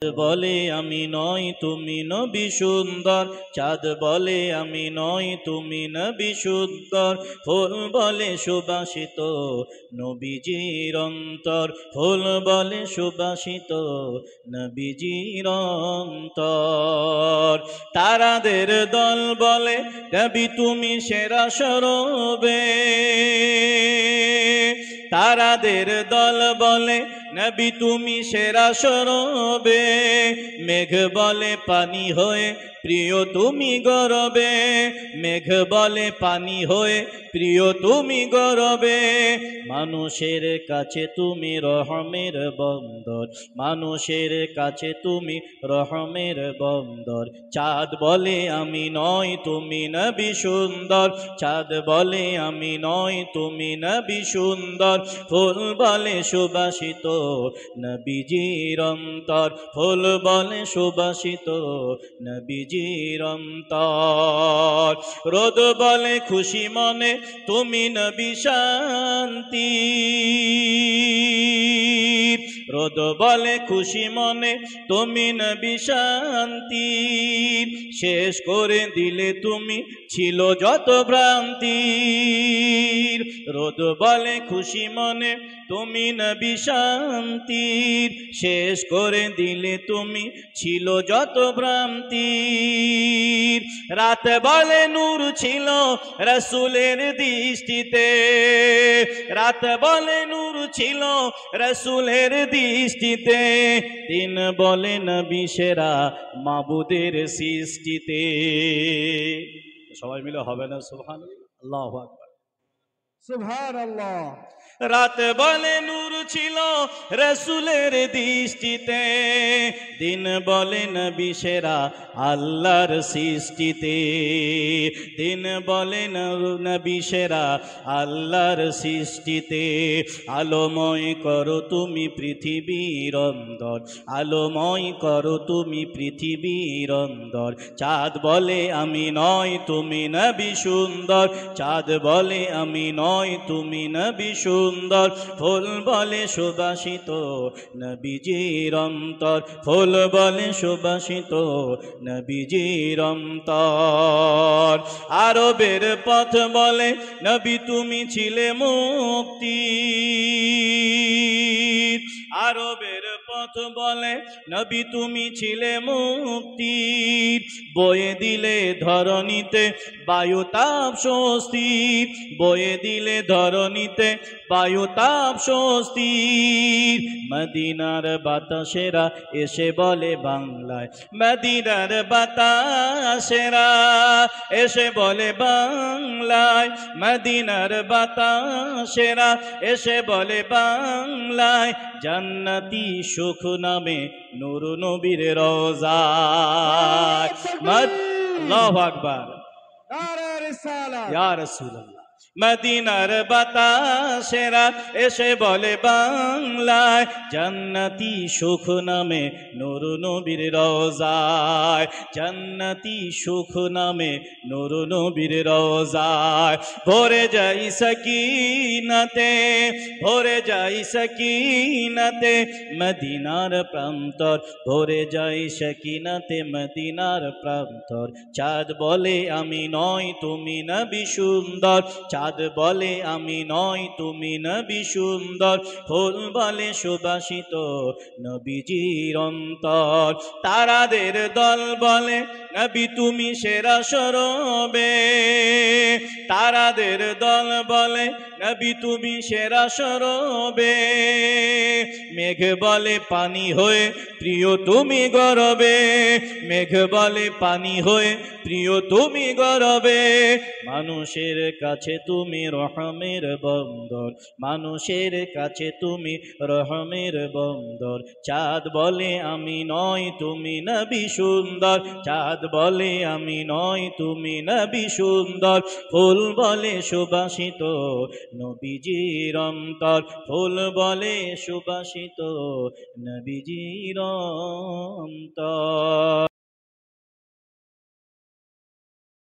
বলে আমি নই তুমি নবী সুন্দর, চাঁদ বলে আমি নই তুমি নবী সুন্দর, ফুল বলে সুবাসিত নবীজির অন্তর, ফুল বলে সুবাসিত নবীজির অন্তর। তারাদের দল বলে নবী তুমি সেরা সরবে, তারাদের দল বলে নবী তুমি সেরা সরবে, মেঘ বলে পানি হয়ে প্রিয় তুমি গরবে, মেঘ বলে পানি হয়ে প্রিয় তুমি গরবে, মানুষের কাছে তুমি রহমের বন্দর, মানুষের কাছে তুমি রহমের বন্দর। চাঁদ বলে আমি নই তুমি নবী সুন্দর, চাঁদ বলে আমি নই তুমি নবী সুন্দর, ফুল বলে সুবাসিত নবীজির অন্তর, ফুল বলে সুবাসিত নবীজির অন্তর। রোদ বলে খুশি মনে তুমি নবী শান্তি, রোদ বলে খুশি মনে তুমি নবী শান্তি, শেষ করে দিলে তুমি ছিল যত ভ্রান্তি। রোদ বলে খুশি মনে তুমি নবী শান্তি, শেষ করে দিলে তুমি ছিল যত ভ্রান্তি। রাত বলে নূর ছিল রাসূলের দৃষ্টিতে, রাত বলে নূর ছিল রাসূলের দৃষ্টিতে, দিন বলে নবী সেরা মাবুদের সৃষ্টিতে। সবাই মিলে হবে না সুবহানাল্লাহ, আল্লাহু আকবার, সুবহানাল্লাহ। রাত বলে নূর ছিল রাসূলের দৃষ্টিতে, দিন বলে নবী সেরা আল্লাহর সৃষ্টিতে, দিন বলে নবী সেরা আল্লাহর সৃষ্টিতে। আলোময় করো তুমি পৃথিবীর অন্তর, আলোময় করো তুমি পৃথিবীর অন্তর। চাঁদ বলে আমি নই তুমি নবী সুন্দর, চাঁদ বলে আমি নই তুমি নবী সুন্দর, ফুল বলে সুবাসিত নবীজির অন্তর, ফুল বলে সুবাসিত নবীজির অন্তর। আরবের পথ বলে নবী তুমি ছিলে মুক্তি, আরবের পথ বলে নবী তুমি ছিলে মুক্তি, বয়ে দিলে ধরণীতে বায়ুতাপ স্বস্তি, বয়ে দিলে ধরণীতে বায়ুতাপ স্বস্তি। মদিনার বাতাসেরা এসে বলে বাংলায়, মদিনার বাতাসেরা এসে বলে বাংলায়, মদিনার বাতাসেরা এসে বলে বাংলায়, জান্নাতি সুখ নামে নূর নবীর রওজায়। আল্লাহু আকবার, নারে রিসালাত, ইয়া রাসূলুল্লাহ। মদিনার বাতাসেরা এসে বলে বাংলায়, জান্নাতি সুখ নামে নূর নবীর রওজায়, জান্নাতি সুখ নামে নূর নবীর রওজায়। ভরে যাই সকিনাতে, ভরে যাই সকিনাতে মদিনার প্রান্তর, ভরে যাই সকিনাতে মদিনার প্রান্তর। চাঁদ বলে আমি নই তুমি নবী সুন্দর, চাঁদ বলে আমি নই তুমি নবী সুন্দর, ফুল বলে সুবাসিত নবীজির অন্তর। তারাদের দল বলে নবী তুমি সেরা সরবে, তারাদের দল বলে নবী তুমি সেরা সরবে, মেঘ বলে পানি হয়ে প্রিয় তুমি গরবে, মেঘ বলে পানি হয়ে প্রিয় তুমি গরবে, মানুষের কাছে তুমি রহমের বন্দর, মানুষের কাছে তুমি রহমের বন্দর। চাঁদ বলে আমি নই তুমি নবী সুন্দর, চাঁদ বলে আমি নই তুমি নবী সুন্দর, ফুল বলে সুবাসিত নবীজির অন্তর, ফুল বলে সুবাসিত নবীজির অন্তর।